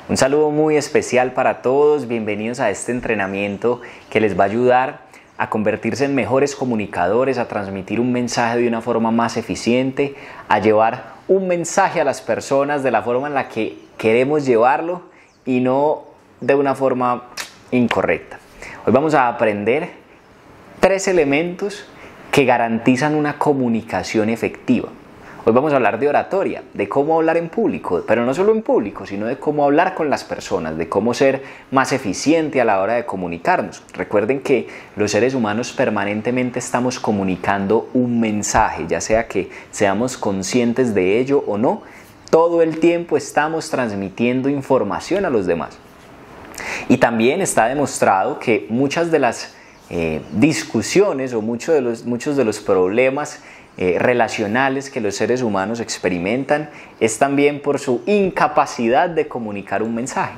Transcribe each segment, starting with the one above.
Un saludo muy especial para todos, bienvenidos a este entrenamiento que les va a ayudar a convertirse en mejores comunicadores, a transmitir un mensaje de una forma más eficiente, a llevar un mensaje a las personas de la forma en la que queremos llevarlo y no de una forma incorrecta. Hoy vamos a aprender 3 elementos que garantizan una comunicación efectiva. Hoy vamos a hablar de oratoria, de cómo hablar en público, pero no solo en público, sino de cómo hablar con las personas, de cómo ser más eficiente a la hora de comunicarnos. Recuerden que los seres humanos permanentemente estamos comunicando un mensaje, ya sea que seamos conscientes de ello o no, todo el tiempo estamos transmitiendo información a los demás. Y también está demostrado que muchas de las discusiones o muchos de los problemas relacionales que los seres humanos experimentan es también por su incapacidad de comunicar un mensaje.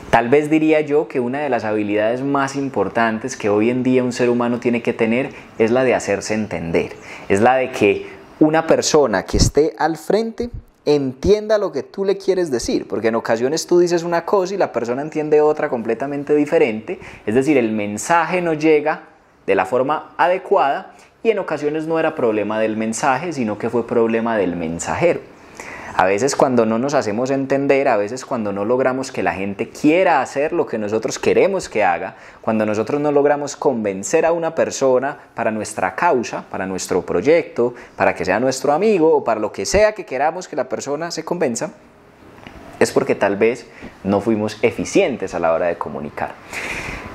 Tal vez diría yo que una de las habilidades más importantes que hoy en día un ser humano tiene que tener es la de hacerse entender, es la de que una persona que esté al frente entienda lo que tú le quieres decir, porque en ocasiones tú dices una cosa y la persona entiende otra completamente diferente, es decir, el mensaje no llega de la forma adecuada y en ocasiones no era problema del mensaje, sino que fue problema del mensajero. A veces cuando no nos hacemos entender, a veces cuando no logramos que la gente quiera hacer lo que nosotros queremos que haga, cuando nosotros no logramos convencer a una persona para nuestra causa, para nuestro proyecto, para que sea nuestro amigo o para lo que sea que queramos que la persona se convenza, es porque tal vez no fuimos eficientes a la hora de comunicar.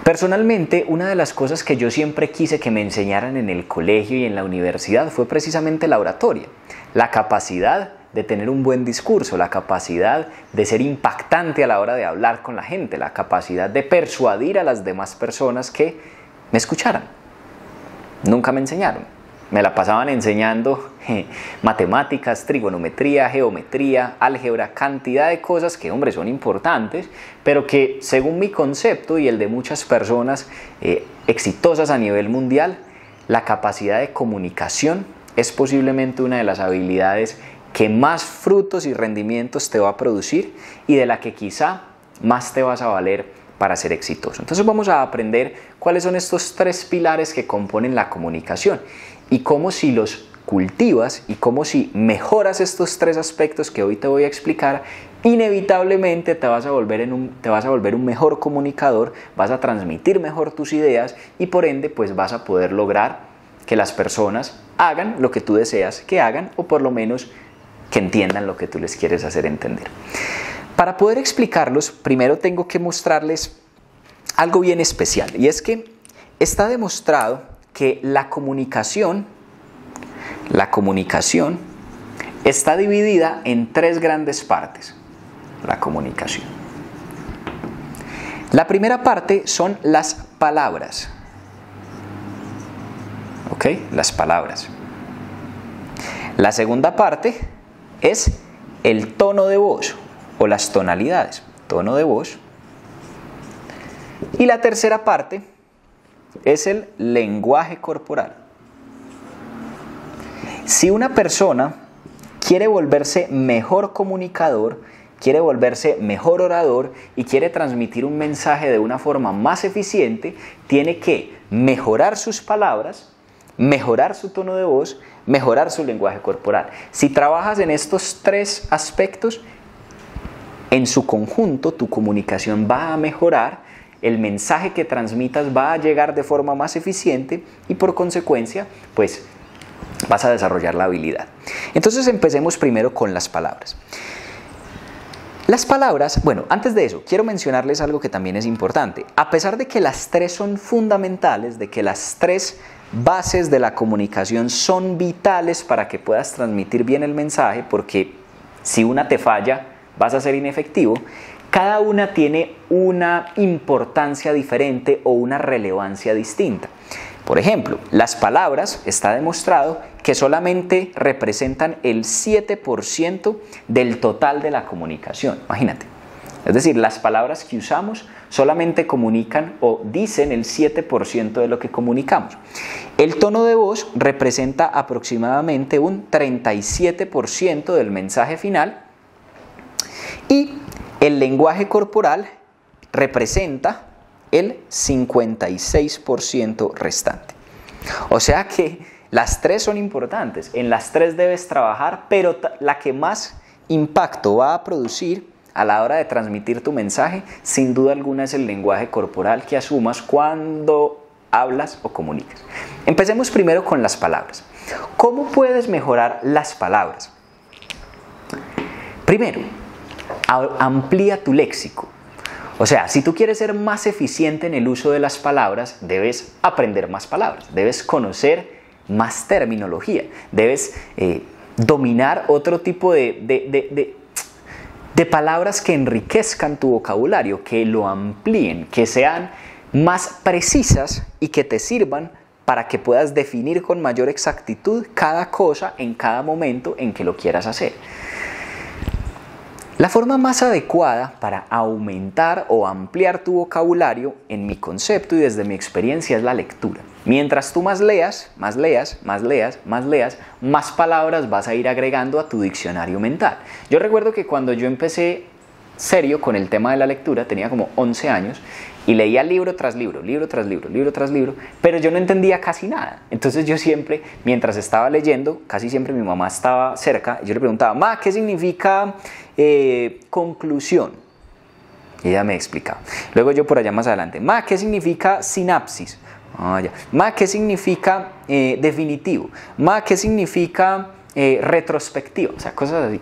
Personalmente, una de las cosas que yo siempre quise que me enseñaran en el colegio y en la universidad fue precisamente la oratoria, la capacidad de tener un buen discurso, la capacidad de ser impactante a la hora de hablar con la gente, la capacidad de persuadir a las demás personas que me escucharan. Nunca me enseñaron. Me la pasaban enseñando matemáticas, trigonometría, geometría, álgebra, cantidad de cosas que, hombre, son importantes, pero que según mi concepto y el de muchas personas exitosas a nivel mundial, la capacidad de comunicación es posiblemente una de las habilidades que más frutos y rendimientos te va a producir y de la que quizá más te vas a valer para ser exitoso. Entonces vamos a aprender cuáles son estos 3 pilares que componen la comunicación y cómo si los cultivas y cómo si mejoras estos 3 aspectos que hoy te voy a explicar, inevitablemente te vas a volver un mejor comunicador, vas a transmitir mejor tus ideas y por ende pues vas a poder lograr que las personas hagan lo que tú deseas que hagan o por lo menos que entiendan lo que tú les quieres hacer entender. Para poder explicarlos, primero tengo que mostrarles algo bien especial y es que está demostrado que la comunicación está dividida en 3 grandes partes. La comunicación. La primera parte son las palabras. ¿Ok? Las palabras. La segunda parte es el tono de voz o las tonalidades, tono de voz. Y la tercera parte es el lenguaje corporal. Si una persona quiere volverse mejor comunicador, quiere volverse mejor orador y quiere transmitir un mensaje de una forma más eficiente, tiene que mejorar sus palabras, mejorar su tono de voz, mejorar su lenguaje corporal. Si trabajas en estos 3 aspectos, en su conjunto tu comunicación va a mejorar, el mensaje que transmitas va a llegar de forma más eficiente y por consecuencia, pues vas a desarrollar la habilidad. Entonces empecemos primero con las palabras. Las palabras, bueno, antes de eso, quiero mencionarles algo que también es importante. A pesar de que las 3 son fundamentales, de que las 3 bases de la comunicación son vitales para que puedas transmitir bien el mensaje, porque si una te falla, vas a ser inefectivo, cada una tiene una importancia diferente o una relevancia distinta. Por ejemplo, las palabras, está demostrado que solamente representan el 7% del total de la comunicación. Imagínate, Es decir, las palabras que usamos solamente comunican o dicen el 7% de lo que comunicamos. El tono de voz representa aproximadamente un 37% del mensaje final y el lenguaje corporal representa el 56% restante. O sea que las tres son importantes, en las tres debes trabajar, pero la que más impacto va a producir a la hora de transmitir tu mensaje, sin duda alguna es el lenguaje corporal que asumas cuando hablas o comunicas. Empecemos primero con las palabras. ¿Cómo puedes mejorar las palabras? Primero, amplía tu léxico. O sea, si tú quieres ser más eficiente en el uso de las palabras, debes aprender más palabras, debes conocer más terminología, debes dominar otro tipo de palabras que enriquezcan tu vocabulario, que lo amplíen, que sean más precisas y que te sirvan para que puedas definir con mayor exactitud cada cosa en cada momento en que lo quieras hacer. La forma más adecuada para aumentar o ampliar tu vocabulario, en mi concepto y desde mi experiencia, es la lectura. Mientras tú más leas, más palabras vas a ir agregando a tu diccionario mental. Yo recuerdo que cuando yo empecé serio con el tema de la lectura, tenía como 11 años, y leía libro tras libro, pero yo no entendía casi nada. Entonces yo siempre, mientras estaba leyendo, casi siempre mi mamá estaba cerca, y yo le preguntaba, ma, ¿qué significa conclusión? Y ella me explicaba. Luego yo por allá más adelante, ma, ¿qué significa sinapsis? Ma, ¿qué significa definitivo? Ma, ¿qué significa retrospectivo? O sea, cosas así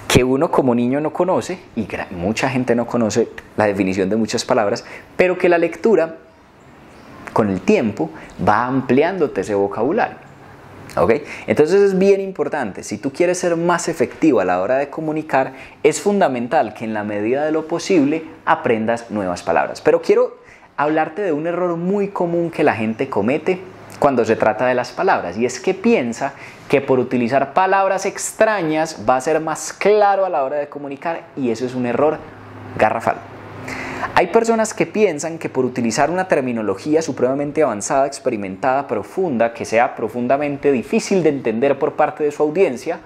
que uno como niño no conoce, y mucha gente no conoce la definición de muchas palabras, pero que la lectura con el tiempo va ampliándote ese vocabulario. ¿Okay? Entonces es bien importante, si tú quieres ser más efectivo a la hora de comunicar, es fundamental que en la medida de lo posible aprendas nuevas palabras. Pero quiero hablarte de un error muy común que la gente comete cuando se trata de las palabras, y es que piensa que por utilizar palabras extrañas va a ser más claro a la hora de comunicar, y eso es un error garrafal. Hay personas que piensan que por utilizar una terminología supremamente avanzada, experimentada, profunda, que sea profundamente difícil de entender por parte de su audiencia,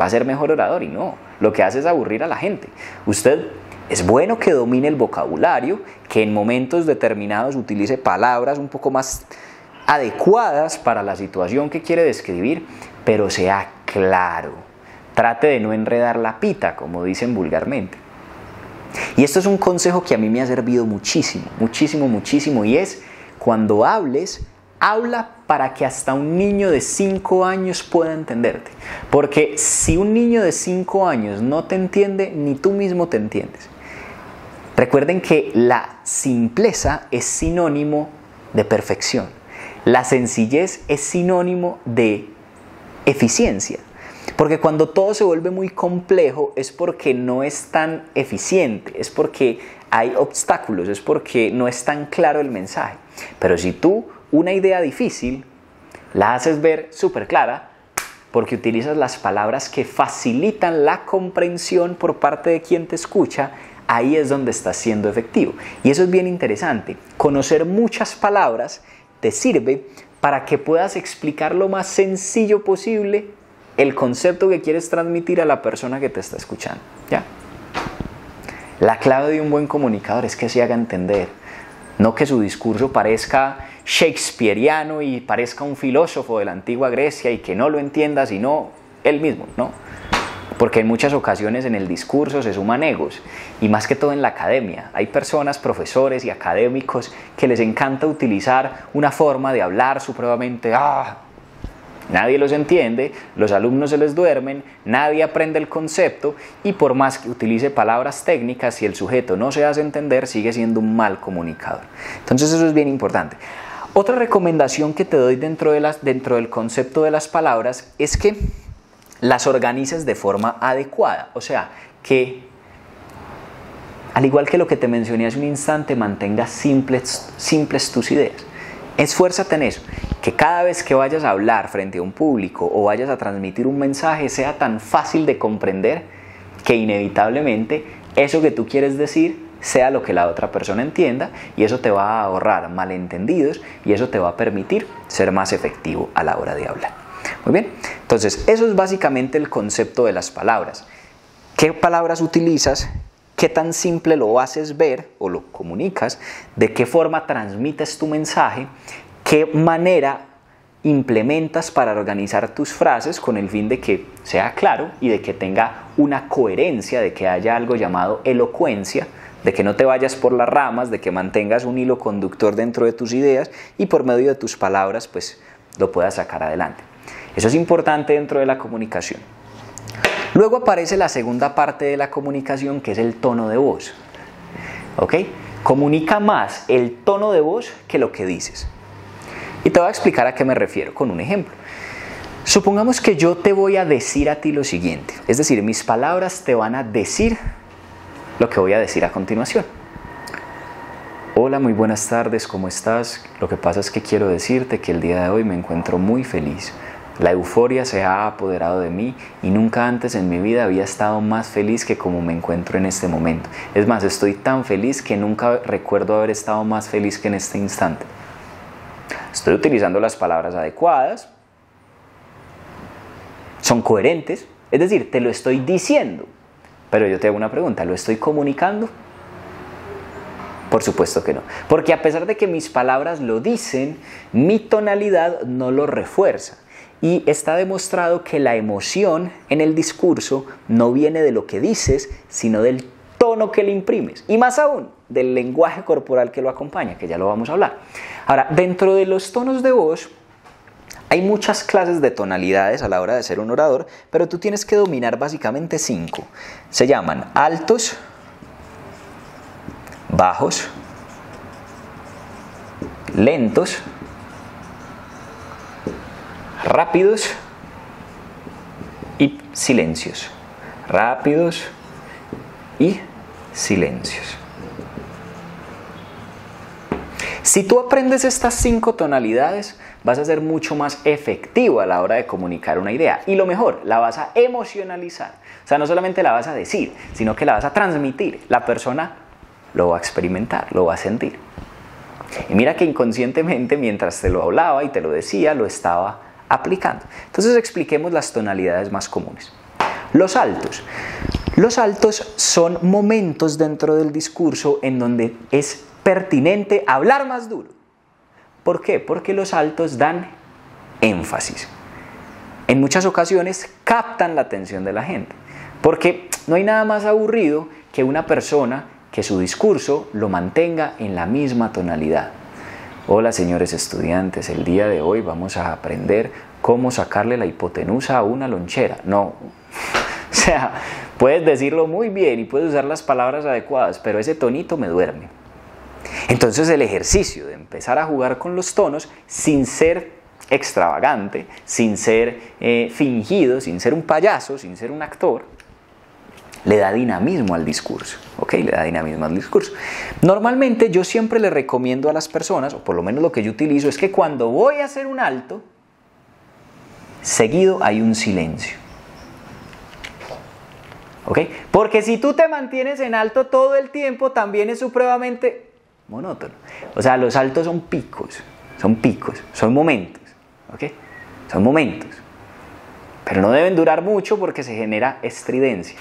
va a ser mejor orador, y no, lo que hace es aburrir a la gente. Usted es bueno que domine el vocabulario, que en momentos determinados utilice palabras un poco más adecuadas para la situación que quiere describir, pero sea claro. Trate de no enredar la pita, como dicen vulgarmente. Y esto es un consejo que a mí me ha servido muchísimo, y es: cuando hables, habla para que hasta un niño de 5 años pueda entenderte. Porque si un niño de 5 años no te entiende, ni tú mismo te entiendes. Recuerden que la simpleza es sinónimo de perfección. La sencillez es sinónimo de eficiencia. Porque cuando todo se vuelve muy complejo es porque no es tan eficiente, es porque hay obstáculos, es porque no es tan claro el mensaje. Pero si tú una idea difícil la haces ver súper clara, porque utilizas las palabras que facilitan la comprensión por parte de quien te escucha, ahí es donde estás siendo efectivo. Y eso es bien interesante. Conocer muchas palabras te sirve para que puedas explicar lo más sencillo posible el concepto que quieres transmitir a la persona que te está escuchando. ¿Ya? La clave de un buen comunicador es que se haga entender, no que su discurso parezca shakespeariano y parezca un filósofo de la antigua Grecia y que no lo entienda sino él mismo, ¿no? Porque en muchas ocasiones en el discurso se suman egos, y más que todo en la academia. Hay personas, profesores y académicos que les encanta utilizar una forma de hablar supremamente nadie los entiende, los alumnos se les duermen, nadie aprende el concepto, y por más que utilice palabras técnicas, si el sujeto no se hace entender, sigue siendo un mal comunicador. Entonces eso es bien importante. Otra recomendación que te doy dentro del concepto de las palabras es que las organices de forma adecuada. O sea, que al igual que lo que te mencioné hace un instante, mantengas simples tus ideas. Esfuérzate en eso, que cada vez que vayas a hablar frente a un público o vayas a transmitir un mensaje sea tan fácil de comprender que inevitablemente eso que tú quieres decir sea lo que la otra persona entienda, y eso te va a ahorrar malentendidos y eso te va a permitir ser más efectivo a la hora de hablar. Muy bien, entonces eso es básicamente el concepto de las palabras. ¿Qué palabras utilizas? ¿Qué tan simple lo haces ver o lo comunicas? ¿De qué forma transmites tu mensaje? ¿Qué manera implementas para organizar tus frases con el fin de que sea claro y de que tenga una coherencia, de que haya algo llamado elocuencia, de que no te vayas por las ramas, de que mantengas un hilo conductor dentro de tus ideas y por medio de tus palabras pues lo puedas sacar adelante? Eso es importante dentro de la comunicación. Luego aparece la segunda parte de la comunicación, que es el tono de voz. ¿Ok? Comunica más el tono de voz que lo que dices. Y te voy a explicar a qué me refiero con un ejemplo. Supongamos que yo te voy a decir a ti lo siguiente, es decir, mis palabras te van a decir lo que voy a decir a continuación. Hola, muy buenas tardes, ¿cómo estás? Lo que pasa es que quiero decirte que el día de hoy me encuentro muy feliz. La euforia se ha apoderado de mí y nunca antes en mi vida había estado más feliz que como me encuentro en este momento. Es más, estoy tan feliz que nunca recuerdo haber estado más feliz que en este instante. Estoy utilizando las palabras adecuadas, son coherentes, es decir, te lo estoy diciendo. Pero yo te hago una pregunta, ¿lo estoy comunicando? Por supuesto que no, porque a pesar de que mis palabras lo dicen, mi tonalidad no lo refuerza. Y está demostrado que la emoción en el discurso no viene de lo que dices, sino del tono que le imprimes. Y más aún, del lenguaje corporal que lo acompaña, que ya lo vamos a hablar. Ahora, dentro de los tonos de voz, hay muchas clases de tonalidades a la hora de ser un orador, pero tú tienes que dominar básicamente 5. Se llaman altos, bajos, lentos, rápidos y silencios. Rápidos y silencios. Si tú aprendes estas 5 tonalidades, vas a ser mucho más efectivo a la hora de comunicar una idea. Y lo mejor, la vas a emocionalizar. O sea, no solamente la vas a decir, sino que la vas a transmitir. La persona lo va a experimentar, lo va a sentir. Y mira que inconscientemente, mientras te lo hablaba y te lo decía, lo estaba aplicando. Entonces expliquemos las tonalidades más comunes. Los altos. Los altos son momentos dentro del discurso en donde es pertinente hablar más duro. ¿Por qué? Porque los altos dan énfasis. En muchas ocasiones captan la atención de la gente. Porque no hay nada más aburrido que una persona que su discurso lo mantenga en la misma tonalidad. Hola, señores estudiantes, el día de hoy vamos a aprender cómo sacarle la hipotenusa a una lonchera. No, o sea, puedes decirlo muy bien y puedes usar las palabras adecuadas, pero ese tonito me duerme. Entonces el ejercicio de empezar a jugar con los tonos sin ser extravagante, sin ser fingido, sin ser un payaso, sin ser un actor, le da dinamismo al discurso, ¿ok? Le da dinamismo al discurso. Normalmente yo siempre le recomiendo a las personas, o por lo menos lo que yo utilizo, es que cuando voy a hacer un alto, seguido hay un silencio. ¿Ok? Porque si tú te mantienes en alto todo el tiempo, también es supremamente monótono. O sea, los altos son picos, son momentos, ¿ok? Son momentos. Pero no deben durar mucho porque se genera estridencia.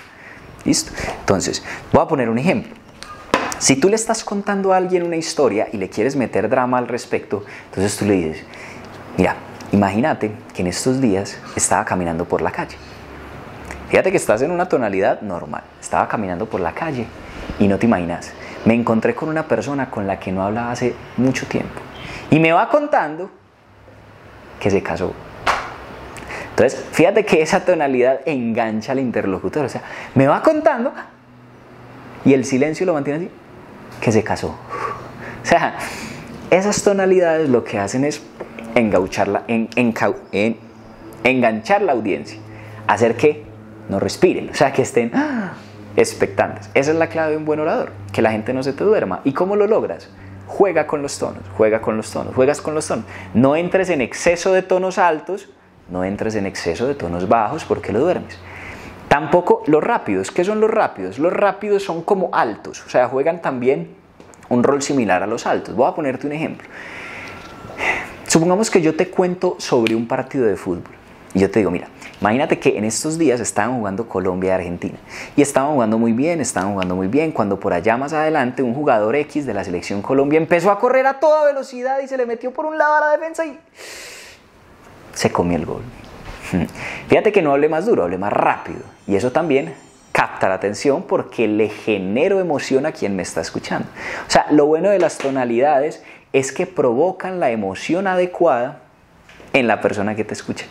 ¿Listo? Entonces, voy a poner un ejemplo. Si tú le estás contando a alguien una historia y le quieres meter drama al respecto, entonces tú le dices, mira, imagínate que en estos días estaba caminando por la calle. Fíjate que estás en una tonalidad normal. Estaba caminando por la calle y no te imaginas. Me encontré con una persona con la que no hablaba hace mucho tiempo. Y me va contando que se casó. Entonces, fíjate que esa tonalidad engancha al interlocutor. O sea, me va contando y el silencio lo mantiene así, que se casó. O sea, esas tonalidades lo que hacen es enganchar la audiencia. Hacer que no respiren, o sea, que estén expectantes. Esa es la clave de un buen orador, que la gente no se te duerma. ¿Y cómo lo logras? Juega con los tonos, juegas con los tonos. No entres en exceso de tonos altos, no entres en exceso de tonos bajos porque lo duermes. Tampoco los rápidos. ¿Qué son los rápidos? Los rápidos son como altos, o sea, juegan también un rol similar a los altos. Voy a ponerte un ejemplo. Supongamos que yo te cuento sobre un partido de fútbol y yo te digo, mira, imagínate que en estos días estaban jugando Colombia y Argentina y estaban jugando muy bien, cuando por allá más adelante un jugador X de la selección Colombia empezó a correr a toda velocidad y se le metió por un lado a la defensa y se comió el gol. Fíjate que no hable más duro, hable más rápido, y eso también capta la atención porque le genero emoción a quien me está escuchando. O sea, lo bueno de las tonalidades es que provocan la emoción adecuada en la persona que te escucha.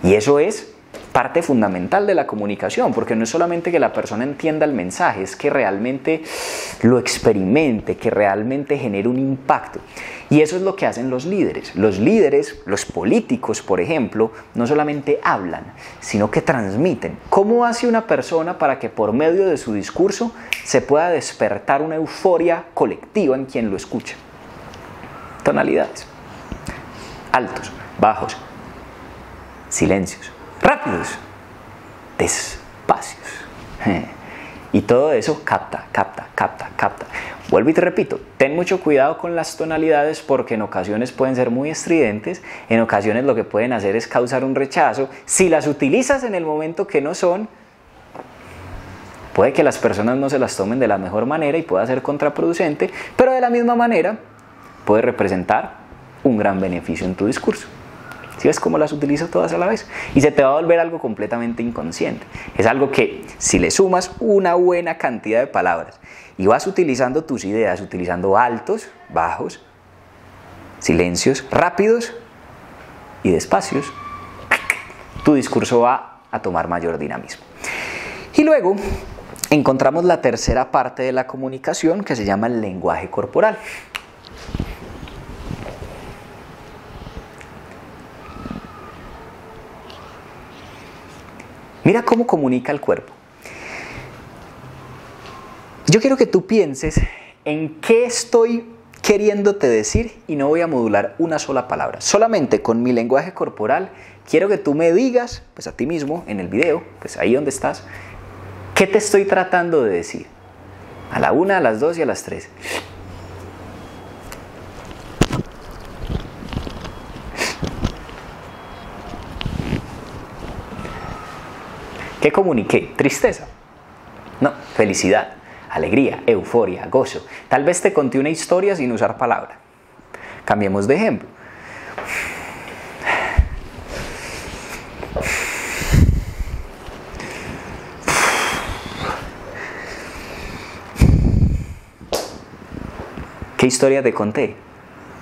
Y eso es parte fundamental de la comunicación, porque no es solamente que la persona entienda el mensaje, es que realmente lo experimente, que realmente genere un impacto. Y eso es lo que hacen los líderes. Los líderes, los políticos, por ejemplo, no solamente hablan, sino que transmiten. ¿Cómo hace una persona para que por medio de su discurso se pueda despertar una euforia colectiva en quien lo escucha? Tonalidades. Altos, bajos, silencios, rápidos, despacios. Y todo eso capta. Vuelvo y te repito, ten mucho cuidado con las tonalidades porque en ocasiones pueden ser muy estridentes, en ocasiones lo que pueden hacer es causar un rechazo. Si las utilizas en el momento que no son, puede que las personas no se las tomen de la mejor manera y pueda ser contraproducente, pero de la misma manera puede representar un gran beneficio en tu discurso. ¿Sí ves cómo las utilizo todas a la vez? Y se te va a volver algo completamente inconsciente. Es algo que si le sumas una buena cantidad de palabras y vas utilizando tus ideas, utilizando altos, bajos, silencios, rápidos y despacios, tu discurso va a tomar mayor dinamismo. Y luego encontramos la tercera parte de la comunicación que se llama el lenguaje corporal. Mira cómo comunica el cuerpo. Yo quiero que tú pienses en qué estoy queriéndote decir y no voy a modular una sola palabra. Solamente con mi lenguaje corporal quiero que tú me digas, pues a ti mismo, en el video, pues ahí donde estás, qué te estoy tratando de decir. A la 1, a las 2 y a las 3. ¿Qué comuniqué? Tristeza. No, felicidad, alegría, euforia, gozo. Tal vez te conté una historia sin usar palabra. Cambiemos de ejemplo. ¿Qué historia te conté?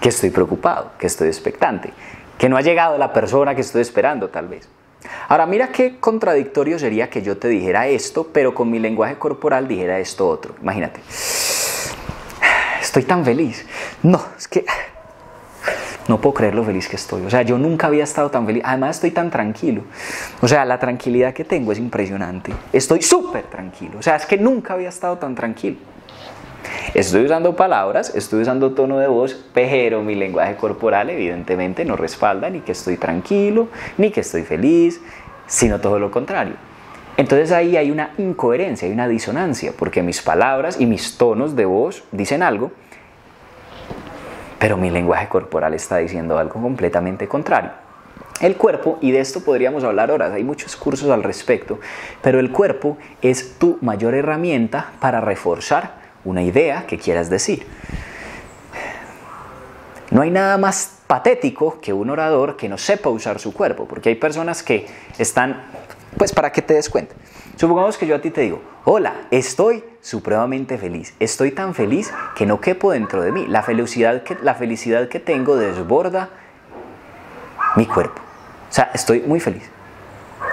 Que estoy preocupado, que estoy expectante, que no ha llegado la persona que estoy esperando tal vez. Ahora mira qué contradictorio sería que yo te dijera esto, pero con mi lenguaje corporal dijera esto otro. Imagínate. Estoy tan feliz. No, es que no puedo creer lo feliz que estoy. O sea, yo nunca había estado tan feliz. Además estoy tan tranquilo. O sea, la tranquilidad que tengo es impresionante. Estoy súper tranquilo. O sea, es que nunca había estado tan tranquilo. Estoy usando palabras, estoy usando tono de voz, pero mi lenguaje corporal evidentemente no respalda ni que estoy tranquilo, ni que estoy feliz, sino todo lo contrario. Entonces ahí hay una incoherencia, hay una disonancia, porque mis palabras y mis tonos de voz dicen algo, pero mi lenguaje corporal está diciendo algo completamente contrario. El cuerpo, y de esto podríamos hablar horas, hay muchos cursos al respecto, pero el cuerpo es tu mayor herramienta para reforzar una idea que quieras decir. No hay nada más patético que un orador que no sepa usar su cuerpo, porque hay personas que están, pues para que te des cuenta. Supongamos que yo a ti te digo, hola, estoy supremamente feliz, estoy tan feliz que no quepo dentro de mí, la felicidad que tengo desborda mi cuerpo, o sea, estoy muy feliz.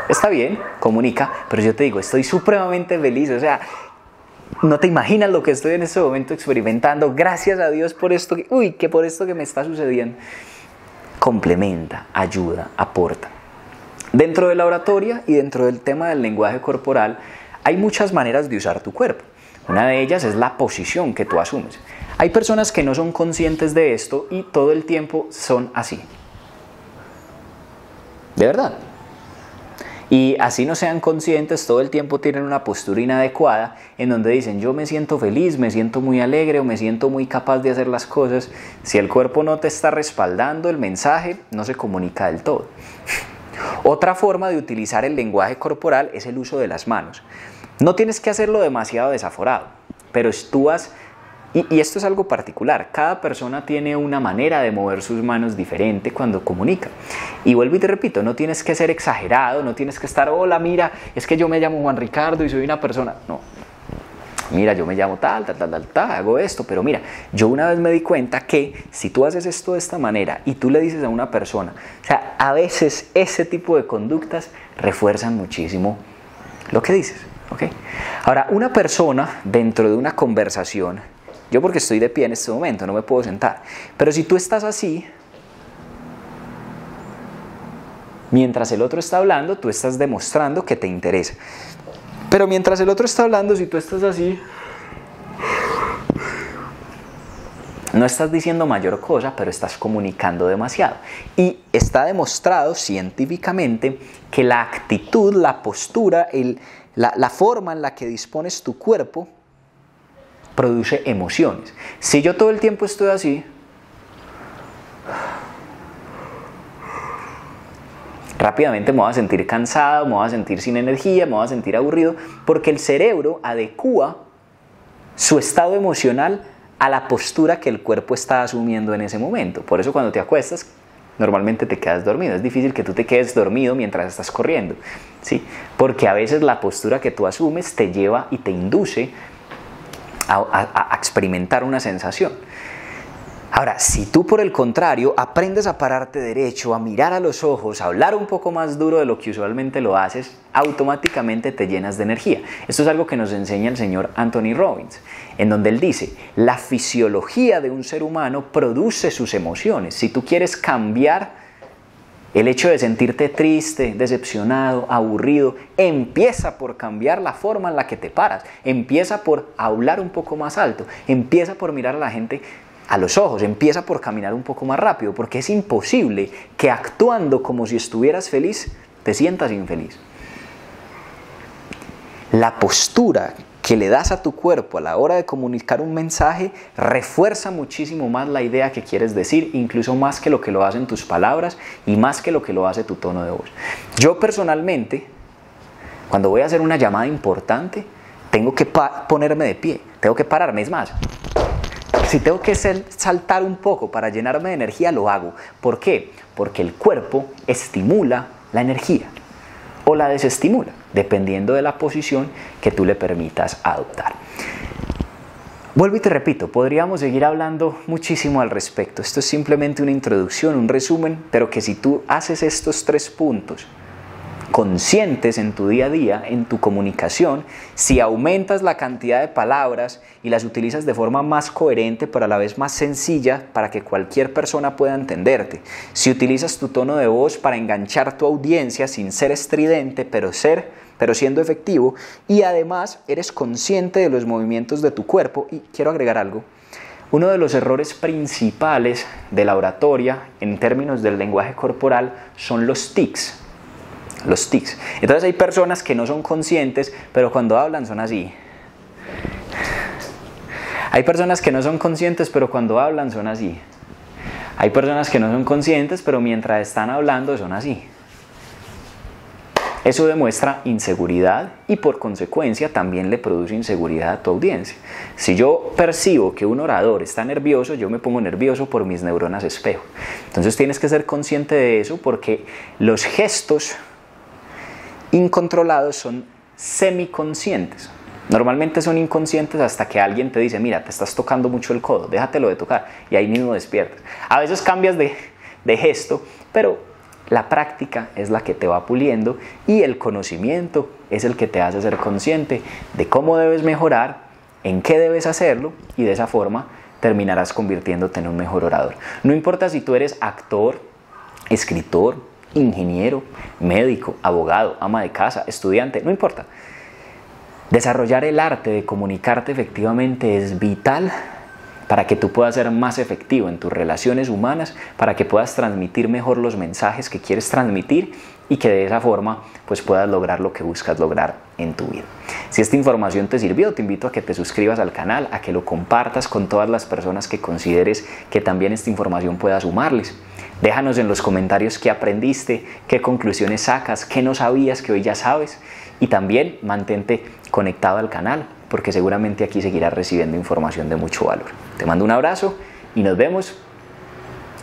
Está bien, comunica, pero yo te digo, estoy supremamente feliz, o sea, no te imaginas lo que estoy en este momento experimentando. Gracias a Dios por esto, que por esto que me está sucediendo. Complementa, ayuda, aporta. Dentro de la oratoria y dentro del tema del lenguaje corporal hay muchas maneras de usar tu cuerpo. Una de ellas es la posición que tú asumes. Hay personas que no son conscientes de esto y todo el tiempo son así. De verdad. Y así no sean conscientes, todo el tiempo tienen una postura inadecuada en donde dicen yo me siento feliz, me siento muy alegre o me siento muy capaz de hacer las cosas. Si el cuerpo no te está respaldando el mensaje, no se comunica del todo. Otra forma de utilizar el lenguaje corporal es el uso de las manos. No tienes que hacerlo demasiado desaforado, pero tú vas... Y esto es algo particular, cada persona tiene una manera de mover sus manos diferente cuando comunica. Y vuelvo y te repito, no tienes que ser exagerado, no tienes que estar, hola, mira, es que yo me llamo Juan Ricardo y soy una persona... No, mira, yo me llamo tal, hago esto, pero mira, yo una vez me di cuenta que si tú haces esto de esta manera y tú le dices a una persona, o sea, a veces ese tipo de conductas refuerzan muchísimo lo que dices, ¿ok? Ahora, una persona dentro de una conversación, yo porque estoy de pie en este momento, no me puedo sentar, pero si tú estás así, mientras el otro está hablando, tú estás demostrando que te interesa. Pero mientras el otro está hablando, si tú estás así, no estás diciendo mayor cosa, pero estás comunicando demasiado. Y está demostrado científicamente que la actitud, la postura, la forma en la que dispones tu cuerpo produce emociones. Si yo todo el tiempo estoy así, rápidamente me voy a sentir cansado, me voy a sentir sin energía, me voy a sentir aburrido, porque el cerebro adecúa su estado emocional a la postura que el cuerpo está asumiendo en ese momento. Por eso cuando te acuestas, normalmente te quedas dormido. Es difícil que tú te quedes dormido mientras estás corriendo, ¿sí? Porque a veces la postura que tú asumes te lleva y te induce a experimentar una sensación. Ahora, si tú por el contrario aprendes a pararte derecho, a mirar a los ojos, a hablar un poco más duro de lo que usualmente lo haces, automáticamente te llenas de energía. Esto es algo que nos enseña el señor Anthony Robbins, en donde él dice, la fisiología de un ser humano produce sus emociones. Si tú quieres cambiar el hecho de sentirte triste, decepcionado, aburrido, empieza por cambiar la forma en la que te paras, empieza por hablar un poco más alto, empieza por mirar a la gente a los ojos, empieza por caminar un poco más rápido, porque es imposible que actuando como si estuvieras feliz, te sientas infeliz. La postura que le das a tu cuerpo a la hora de comunicar un mensaje refuerza muchísimo más la idea que quieres decir, incluso más que lo que lo hacen tus palabras y más que lo que lo hace tu tono de voz. Yo personalmente, cuando voy a hacer una llamada importante, tengo que ponerme de pie, tengo que pararme, es más. Si tengo que saltar un poco para llenarme de energía, lo hago. ¿Por qué? Porque el cuerpo estimula la energía o la desestimula, dependiendo de la posición que tú le permitas adoptar. Vuelvo y te repito, podríamos seguir hablando muchísimo al respecto. Esto es simplemente una introducción, un resumen, pero que si tú haces estos 3 puntos conscientes en tu día a día, en tu comunicación, si aumentas la cantidad de palabras y las utilizas de forma más coherente, pero a la vez más sencilla para que cualquier persona pueda entenderte, si utilizas tu tono de voz para enganchar tu audiencia sin ser estridente, pero siendo efectivo, y además eres consciente de los movimientos de tu cuerpo. Y quiero agregar algo. Uno de los errores principales de la oratoria en términos del lenguaje corporal son los tics. Los tics. Entonces hay personas que no son conscientes, pero cuando hablan son así. Hay personas que no son conscientes, pero cuando hablan son así. Hay personas que no son conscientes, pero mientras están hablando son así. Eso demuestra inseguridad y por consecuencia también le produce inseguridad a tu audiencia. Si yo percibo que un orador está nervioso, yo me pongo nervioso por mis neuronas espejo. Entonces tienes que ser consciente de eso, porque los gestos incontrolados son semiconscientes. Normalmente son inconscientes hasta que alguien te dice, mira, te estás tocando mucho el codo, déjatelo de tocar, y ahí mismo despiertas. A veces cambias de gesto, pero la práctica es la que te va puliendo y el conocimiento es el que te hace ser consciente de cómo debes mejorar, en qué debes hacerlo, y de esa forma terminarás convirtiéndote en un mejor orador. No importa si tú eres actor, escritor, ingeniero, médico, abogado, ama de casa, estudiante, no importa. Desarrollar el arte de comunicarte efectivamente es vital para que tú puedas ser más efectivo en tus relaciones humanas, para que puedas transmitir mejor los mensajes que quieres transmitir y que de esa forma pues puedas lograr lo que buscas lograr en tu vida. Si esta información te sirvió, te invito a que te suscribas al canal, a que lo compartas con todas las personas que consideres que también esta información pueda sumarles. Déjanos en los comentarios qué aprendiste, qué conclusiones sacas, qué no sabías que hoy ya sabes, y también mantente conectado al canal porque seguramente aquí seguirás recibiendo información de mucho valor. Te mando un abrazo y nos vemos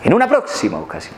en una próxima ocasión.